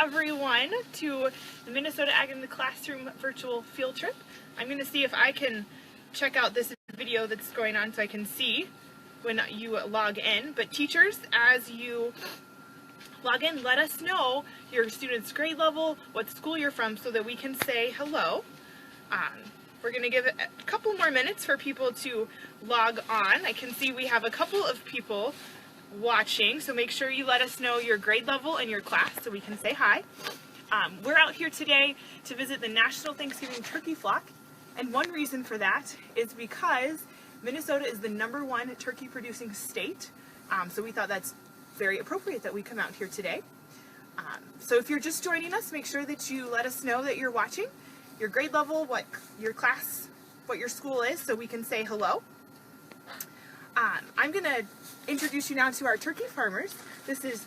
everyone to the Minnesota Ag in the Classroom virtual field trip. I'm going to see if I can check out this video that's going on so I can see when you log in. But teachers, as you log in, let us know your student's grade level, what school you're from, so that we can say hello. We're going to give it a couple more minutes for people to log on. I can see we have a couple of people watching, so make sure you let us know your grade level and your class so we can say hi. We're out here today to visit the National Thanksgiving Turkey Flock, and one reason for that is because Minnesota is the #1 turkey producing state, so we thought that's very appropriate that we come out here today. So if you're just joining us, make sure that you let us know that you're watching, your grade level, what your class, what your school is, so we can say hello. I'm going to introduce you now to our turkey farmers. This is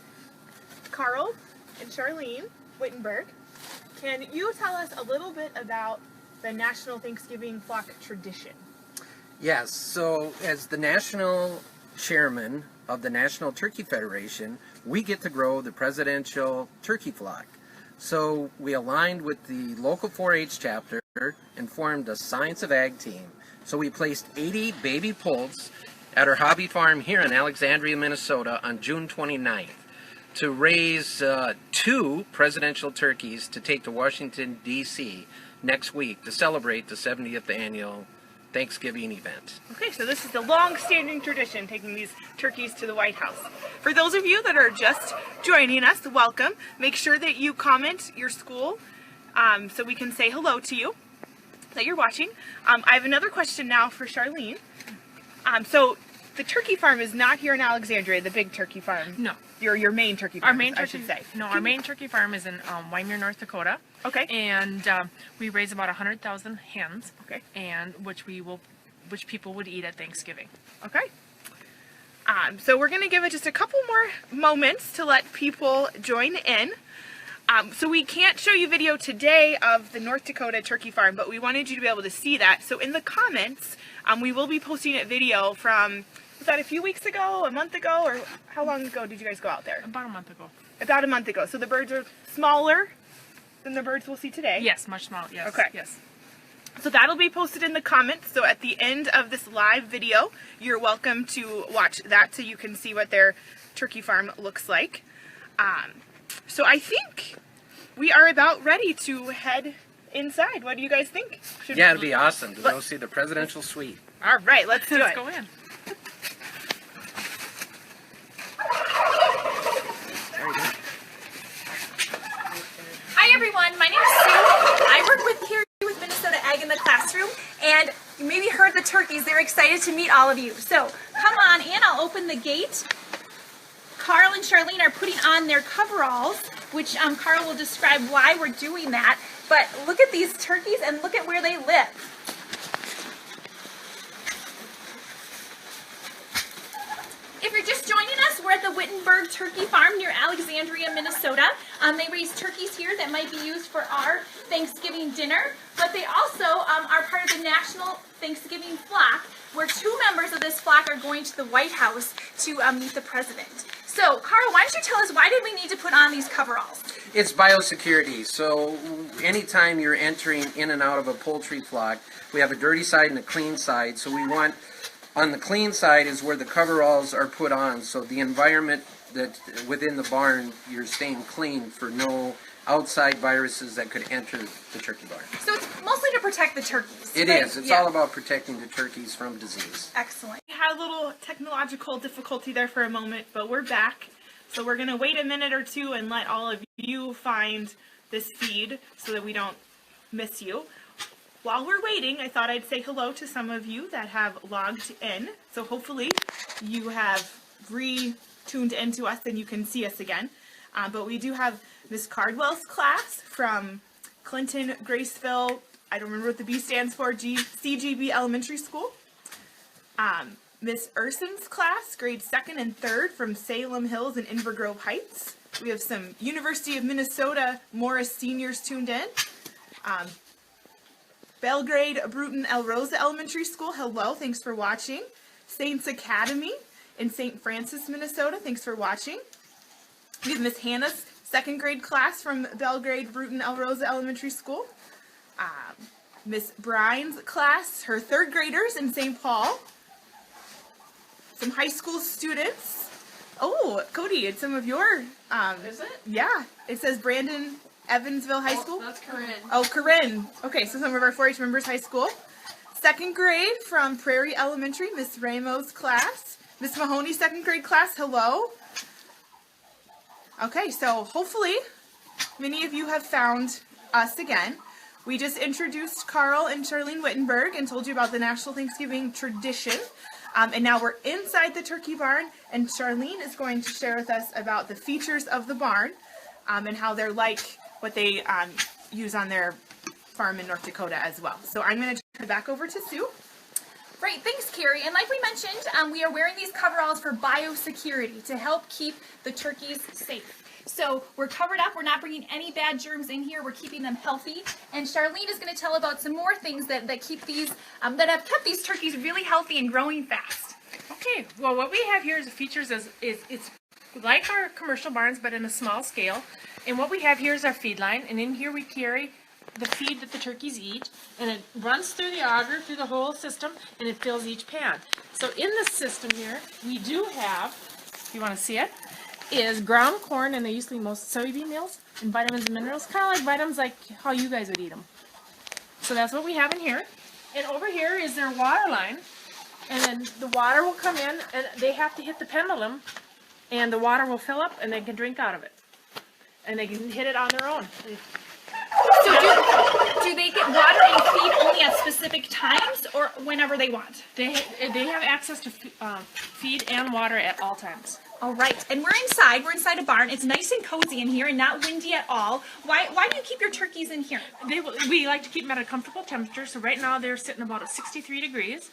Carl and Charlene Wittenburg. Can you tell us a little bit about the National Thanksgiving Flock tradition? Yes, so as the national chairman of the National Turkey Federation, we get to grow the presidential turkey flock. So we aligned with the local 4-H chapter and formed a Science of Ag team. So we placed 80 baby poults at our hobby farm here in Alexandria, Minnesota on June 29th to raise 2 presidential turkeys to take to Washington, D.C. next week to celebrate the 70th annual Thanksgiving event. Okay, so this is the long-standing tradition, taking these turkeys to the White House. For those of you that are just joining us, welcome. Make sure that you comment your school so we can say hello to you, that you're watching. I have another question now for Charlene. So the turkey farm is not here in Alexandria, the big turkey farm. No. Your main turkey farm, our main turkey, I should say. No, our main turkey farm is in Wyoming, North Dakota. Okay. And we raise about 100,000 hens. Okay. And which people would eat at Thanksgiving. Okay. So we're going to give it just a couple more moments to let people join in. So we can't show you video today of the North Dakota turkey farm, but we wanted you to be able to see that. So in the comments, we will be posting a video from, was that a few weeks ago, a month ago, or how long ago did you guys go out there? About a month ago. About a month ago. So the birds are smaller than the birds we'll see today? Yes, much smaller, yes. Okay. Yes. So that'll be posted in the comments. So at the end of this live video, you're welcome to watch that so you can see what their turkey farm looks like. So I think we are about ready to head inside. What do you guys think? Yeah, it'd be awesome to go see the presidential suite. All right, let's do it. Let's go in. Hi everyone, my name is Sue. I work here with Minnesota Ag in the Classroom, and you maybe heard the turkeys. They're excited to meet all of you. So come on in, I'll open the gate. Carl and Charlene are putting on their coveralls, which Carl will describe why we're doing that. But look at these turkeys and look at where they live. If you're just joining us, we're at the Wittenberg Turkey Farm near Alexandria, Minnesota. They raise turkeys here that might be used for our Thanksgiving dinner, but they also are part of the National Thanksgiving Flock, where 2 members of this flock are going to the White House to meet the president. So, Carl, why don't you tell us, why did we need to put on these coveralls? It's biosecurity, so anytime you're entering in and out of a poultry flock, we have a dirty side and a clean side, so we want, on the clean side is where the coveralls are put on, so the environment that within the barn, you're staying clean for no outside viruses that could enter the turkey barn. So it's mostly to protect the turkeys. It is. It's all about protecting the turkeys from disease. Excellent. We had a little technological difficulty there for a moment, but we're back. So we're going to wait a minute or two and let all of you find this feed so that we don't miss you. While we're waiting, I thought I'd say hello to some of you that have logged in. So hopefully you have tuned into us and you can see us again. But we do have Miss Cardwell's class from Clinton, Graceville, I don't remember what the B stands for, CGB Elementary School. Miss Urson's class, grades 2nd and 3rd from Salem Hills and Inver Grove Heights. We have some University of Minnesota Morris seniors tuned in. Belgrade, Bruton, El Rosa Elementary School, hello, thanks for watching. Saints Academy in St. Francis, Minnesota, thanks for watching. We have Miss Hannah's second grade class from Belgrade Bruton El Rosa Elementary School. Miss Brine's class, her third graders in St. Paul. Some high school students. Oh, Cody, it's some of your, Is it? yeah, it says Brandon Evansville High School. That's Corinne. Oh, Corinne. Okay, so some of our 4-H members high school. Second grade from Prairie Elementary, Miss Ramos' class. Miss Mahoney's second grade class, hello. Okay, so hopefully many of you have found us again. We just introduced Carl and Charlene Wittenburg and told you about the National Thanksgiving tradition. And now we're inside the turkey barn, and Charlene is going to share with us about the features of the barn and how they're like what they use on their farm in North Dakota as well. So I'm going to turn it back over to Sue. Great, thanks, Carrie. And like we mentioned, we are wearing these coveralls for biosecurity to help keep the turkeys safe. So we're covered up. We're not bringing any bad germs in here. We're keeping them healthy. And Charlene is going to tell about some more things that keep these, that have kept these turkeys really healthy and growing fast. Okay, well, what we have here is the features is it's like our commercial barns, but in a small scale. And what we have here is our feed line, and in here we carry the feed that the turkeys eat, and it runs through the auger, through the whole system, and it fills each pan. So in this system here, we do have, if you want to see it, is ground corn, and they used to be most soybean meals, and vitamins and minerals, kind of like vitamins like how you guys would eat them. So that's what we have in here. And over here is their water line, and then the water will come in, and they have to hit the pendulum, and the water will fill up, and they can drink out of it. And they can hit it on their own. So do they get water and feed only at specific times or whenever they want? They have access to feed and water at all times. All right, and we're inside a barn. It's nice and cozy in here and not windy at all. Why do you keep your turkeys in here? We like to keep them at a comfortable temperature, so right now they're sitting about at 63 degrees.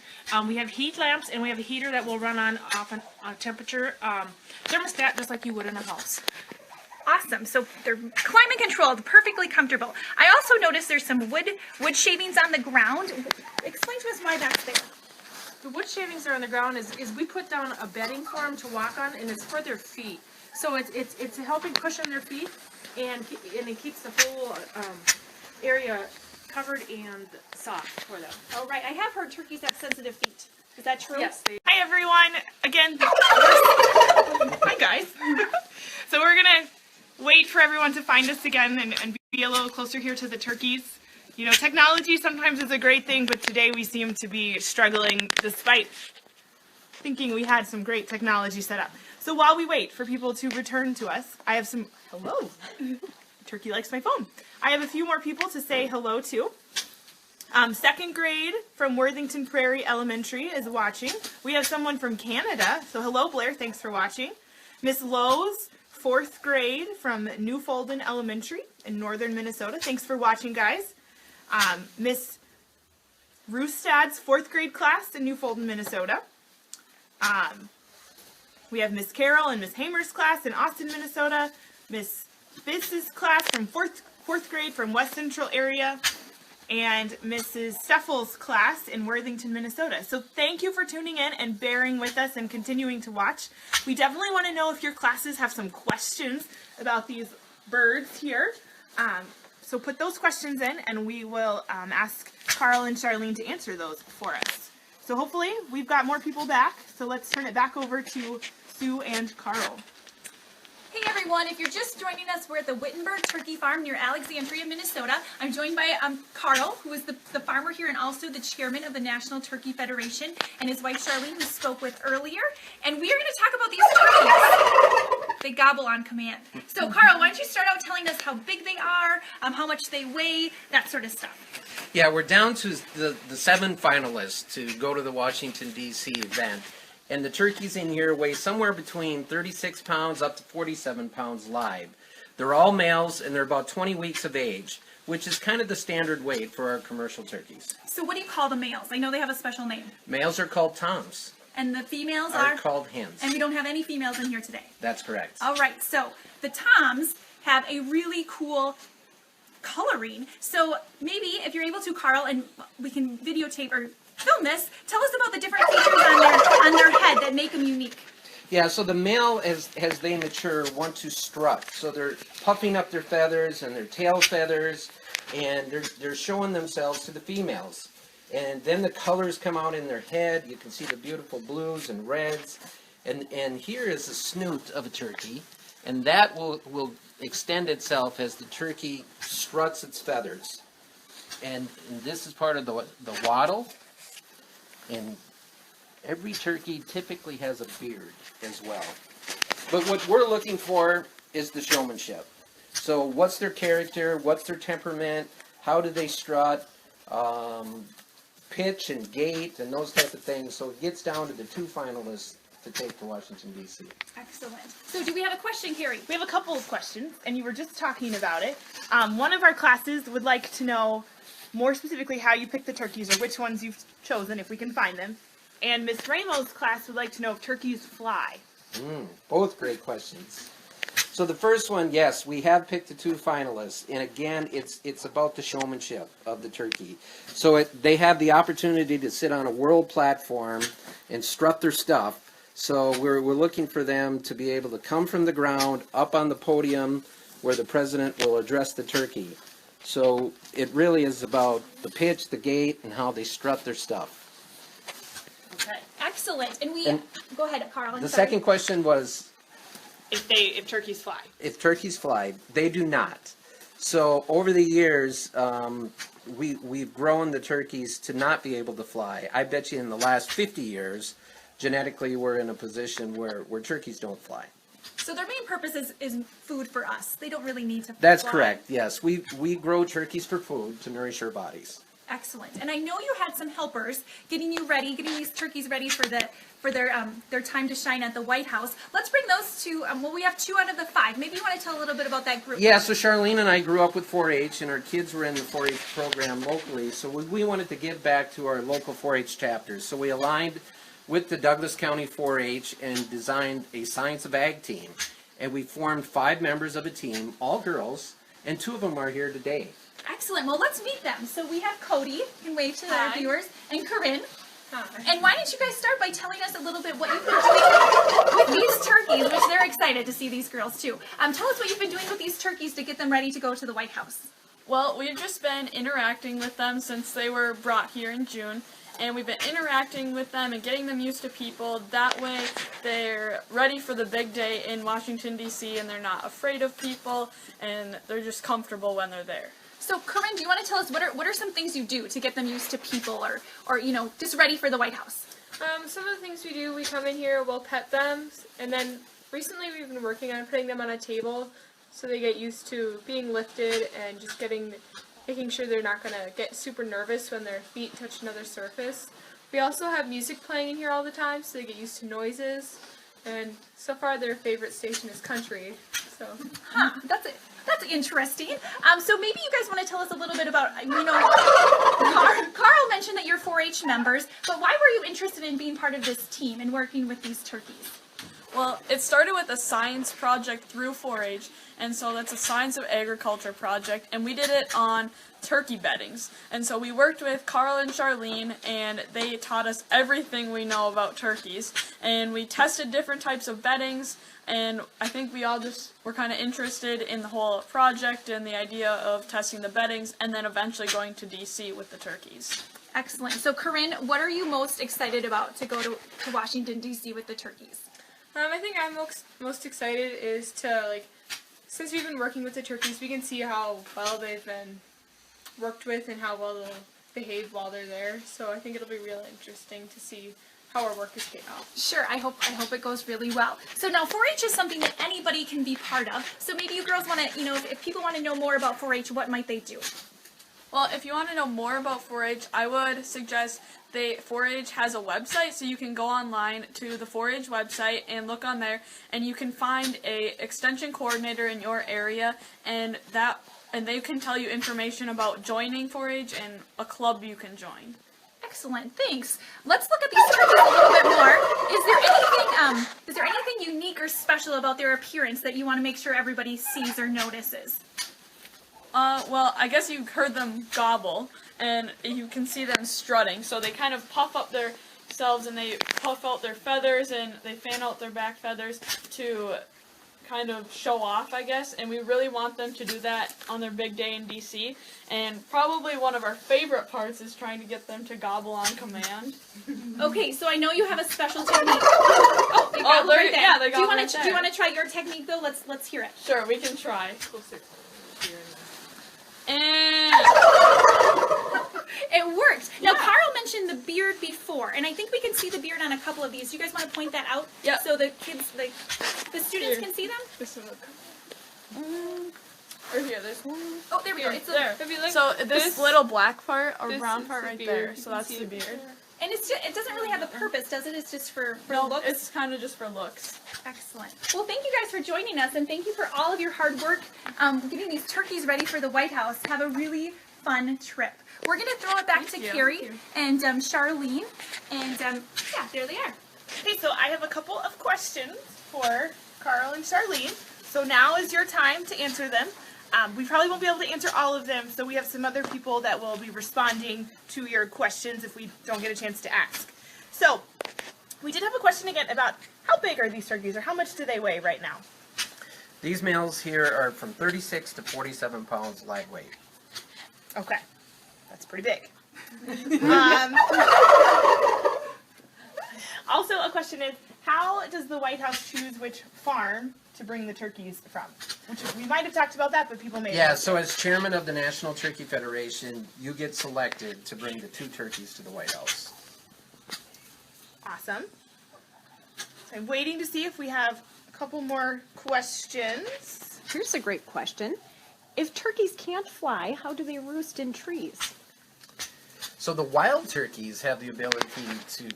We have heat lamps, and we have a heater that will run on off a temperature thermostat just like you would in a house. Awesome, so they're climate controlled, perfectly comfortable. I also noticed there's some wood shavings on the ground. Explain to us why that's there. The wood shavings are on the ground is we put down a bedding for them to walk on, and it's for their feet. So it's helping cushion their feet, and it keeps the whole area covered and soft for them. All right, I have heard turkeys have sensitive feet. Is that true? Yes. Hi everyone, again. Hi guys. So we're gonna wait for everyone to find us again and be a little closer here to the turkeys. You know, technology sometimes is a great thing, but today we seem to be struggling despite thinking we had some great technology set up. So while we wait for people to return to us, I have some, hello, turkey likes my phone. I have a few more people to say hello to. Second grade from Worthington Prairie Elementary is watching. We have someone from Canada, so hello Blair, thanks for watching. Miss Lowe's, fourth grade from Newfolden Elementary in northern Minnesota. Thanks for watching, guys. Miss Roostad's fourth grade class in Newfolden, Minnesota. We have Miss Carol and Miss Hamer's class in Austin, Minnesota. Miss Biss's class from fourth grade from West Central area. And Mrs. Steffel's class in Worthington, Minnesota. So thank you for tuning in and bearing with us and continuing to watch. We definitely want to know if your classes have some questions about these birds here. So put those questions in and we will ask Carl and Charlene to answer those for us. So hopefully we've got more people back. So let's turn it back over to Sue and Carl. Hey everyone, if you're just joining us, we're at the Wittenberg Turkey Farm near Alexandria, Minnesota. I'm joined by Carl, who is the farmer here and also the chairman of the National Turkey Federation, and his wife Charlene, who spoke with earlier. And we are going to talk about these turkeys. They gobble on command. So Carl, why don't you start out telling us how big they are, how much they weigh, that sort of stuff. Yeah, we're down to the 7 finalists to go to the Washington, D.C. event. And the turkeys in here weigh somewhere between 36 pounds up to 47 pounds live. They're all males, and they're about 20 weeks of age, which is kind of the standard weight for our commercial turkeys. So what do you call the males? I know they have a special name. Males are called toms. And the females are called hens. And we don't have any females in here today. That's correct. All right, so the toms have a really cool coloring. So maybe if you're able to, Carl, and we can videotape or film this, tell us about the different features on their head that make them unique. Yeah, so the male, as they mature, want to strut. So they're puffing up their feathers and their tail feathers, and they're showing themselves to the females. And then the colors come out in their head. You can see the beautiful blues and reds. And here is the snoot of a turkey, and that will extend itself as the turkey struts its feathers. And this is part of the wattle. And every turkey typically has a beard as well. But what we're looking for is the showmanship. So what's their character? What's their temperament? How do they strut? Pitch and gait and those type of things. So it gets down to the 2 finalists to take to Washington, D.C. Excellent. So do we have a question, Carrie? We have a couple of questions, and you were just talking about it. One of our classes would like to know more specifically how you pick the turkeys or which ones you've chosen, if we can find them. And Miss Ramos' class would like to know if turkeys fly. Both great questions. So the first one, yes, we have picked the 2 finalists, and again, it's about the showmanship of the turkey. So they have the opportunity to sit on a world platform and strut their stuff. So we're looking for them to be able to come from the ground up on the podium where the president will address the turkey. So it really is about the pitch, the gait, and how they strut their stuff. Okay. Excellent. And go ahead, Carl. The second question was if turkeys fly. If turkeys fly. They do not. So over the years, we've grown the turkeys to not be able to fly. I bet you in the last 50 years, genetically we're in a position where turkeys don't fly. So their main purpose is food for us. They don't really need to fly. That's correct, yes. We grow turkeys for food to nourish our bodies. Excellent. And I know you had some helpers getting these turkeys ready for their time to shine at the White House. Let's bring those 2. We have 2 out of the 5. Maybe you want to tell a little bit about that group. Yeah, so Charlene and I grew up with 4-H, and our kids were in the 4-H program locally. So we wanted to give back to our local 4-H chapters. So we aligned with the Douglas County 4-H and designed a Science of Ag team. And we formed 5 members of a team, all girls, and 2 of them are here today. Excellent. Well, let's meet them. So we have Cody, you can wave to our viewers, and Corinne. Hi. And why don't you guys start by telling us a little bit what you've been doing with these turkeys, which they're excited to see these girls too. Tell us what you've been doing with these turkeys to get them ready to go to the White House. Well, we've just been interacting with them since they were brought here in June. And we've been interacting with them and getting them used to people. That way they're ready for the big day in Washington, D.C., and they're not afraid of people, and they're just comfortable when they're there. So, Corinne, do you want to tell us what are some things you do to get them used to people or just ready for the White House? Some of the things we do, we come in here, we'll pet them, and then recently we've been working on putting them on a table so they get used to being lifted and just making sure they're not going to get super nervous when their feet touch another surface. We also have music playing in here all the time so they get used to noises, and so far their favorite station is country. So That's interesting. So maybe you guys want to tell us a little bit about, Carl mentioned that you're 4-H members, but why were you interested in being part of this team and working with these turkeys? Well, it started with a science project through 4-H, and so that's a Science of Agriculture project, and we did it on turkey beddings. And so we worked with Carl and Charlene, and they taught us everything we know about turkeys, and we tested different types of beddings, and I think we all just were kind of interested in the whole project and the idea of testing the beddings, and then eventually going to D.C. with the turkeys. Excellent. So Corinne, what are you most excited about to go to Washington, D.C. with the turkeys? I think I'm most excited is to, since we've been working with the turkeys, we can see how well they've been worked with and how well they'll behave while they're there. So I think it'll be really interesting to see how our work is paid off. Sure, I hope it goes really well. So now 4-H is something that anybody can be part of. So maybe you girls want to, if people want to know more about 4-H, what might they do? Well, if you want to know more about 4-H, I would suggest 4-H has a website, so you can go online to the 4-H website and look on there, and you can find a extension coordinator in your area, and they can tell you information about joining 4-H and a club you can join. Excellent, thanks. Let's look at these turkeys a little bit more. Is there anything unique or special about their appearance that you want to make sure everybody sees or notices? Well, I guess you heard them gobble, and you can see them strutting. So they kind of puff up their themselves and they puff out their feathers and they fan out their back feathers to kind of show off, I guess, and we really want them to do that on their big day in DC. And probably one of our favorite parts is trying to get them to gobble on command. Okay, so I know you have a special technique. Oh, they gobbled right there. Yeah, they do you gobbled want right to there. do you want to try your technique though? Let's hear it. Sure, we can try. And It worked. Now, Carl mentioned the beard before, and I think we can see the beard on a couple of these. Do you guys want to point that out? Yeah. So the kids, the students can see them? this is or here, there's one. Oh, there we go. It's There. If you look, So this little black part or this brown is part the right beard. there, You so can that's see the it beard. and it doesn't really have a purpose, does it? It's just for No, looks. it's kind of just for looks. Excellent. Well, thank you guys for joining us, and thank you for all of your hard work getting these turkeys ready for the White House. Have a really fun trip. We're going to throw it back to you. Carrie and Charlene, and yeah, there they are. Okay, so I have a couple of questions for Carl and Charlene. So now is your time to answer them. We probably won't be able to answer all of them, so we have some other people that will be responding to your questions if we don't get a chance to ask. So, we did have a question again about how big are these turkeys, or how much do they weigh right now? These males here are from 36 to 47 pounds live weight. Okay, that's pretty big. Also, a question is, how does the White House choose which farm to bring the turkeys from? Which we might have talked about that, but people may Yeah, have so as chairman of the National Turkey Federation, you get selected to bring the 2 turkeys to the White House. Awesome. So I'm waiting to see if we have a couple more questions. Here's a great question. If turkeys can't fly, how do they roost in trees? So the wild turkeys have the ability to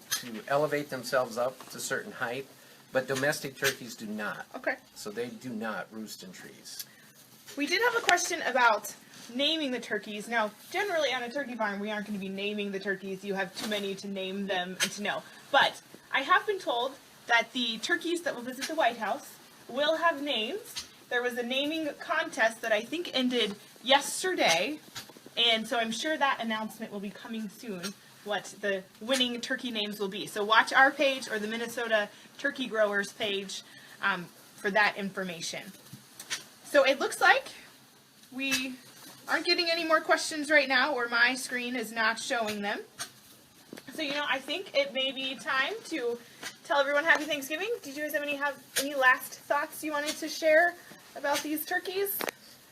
elevate themselves up to a certain height, but domestic turkeys do not. Okay. So they do not roost in trees. We did have a question about naming the turkeys. Now, generally on a turkey farm, we aren't going to be naming the turkeys. You have too many to name them and to know. But I have been told that the turkeys that will visit the White House will have names. There was a naming contest that I think ended yesterday, and so I'm sure that announcement will be coming soon, what the winning turkey names will be. So watch our page or the Minnesota Turkey Growers page for that information. So it looks like we aren't getting any more questions right now, or my screen is not showing them. So, I think it may be time to tell everyone Happy Thanksgiving. Did you guys have any last thoughts you wanted to share about these turkeys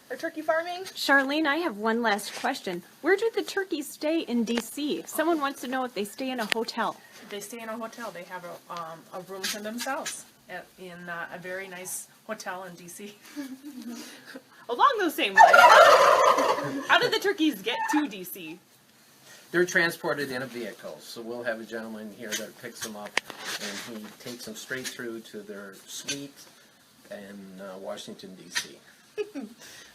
or turkey farming? Charlene, I have one last question. Where do the turkeys stay in D.C.? Someone wants to know if they stay in a hotel. They stay in a hotel. They have a room to themselves in a very nice hotel in DC. Along those same lines, how did the turkeys get to DC? They're transported in a vehicle, so we'll have a gentleman here that picks them up, and he takes them straight through to their suite in Washington, D.C.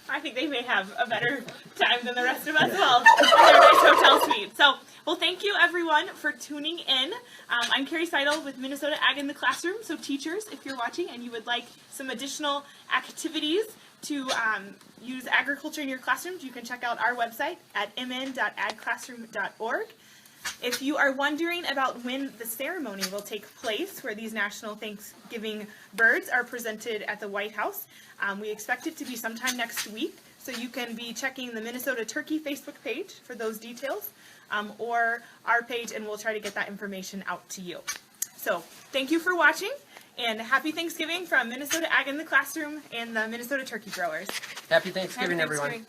I think they may have a better time than the rest of us will in their nice hotel suite. So, well, thank you everyone for tuning in. I'm Carrie Seidel with Minnesota Ag in the Classroom. So teachers, if you're watching and you would like some additional activities to use agriculture in your classrooms, you can check out our website at mn.agclassroom.org. If you are wondering about when the ceremony will take place, where these National Thanksgiving birds are presented at the White House, we expect it to be sometime next week, so you can be checking the Minnesota Turkey Facebook page for those details, or our page, and we'll try to get that information out to you. So, thank you for watching, and Happy Thanksgiving from Minnesota Ag in the Classroom and the Minnesota Turkey Growers. Happy Thanksgiving, Happy everyone. Thanksgiving.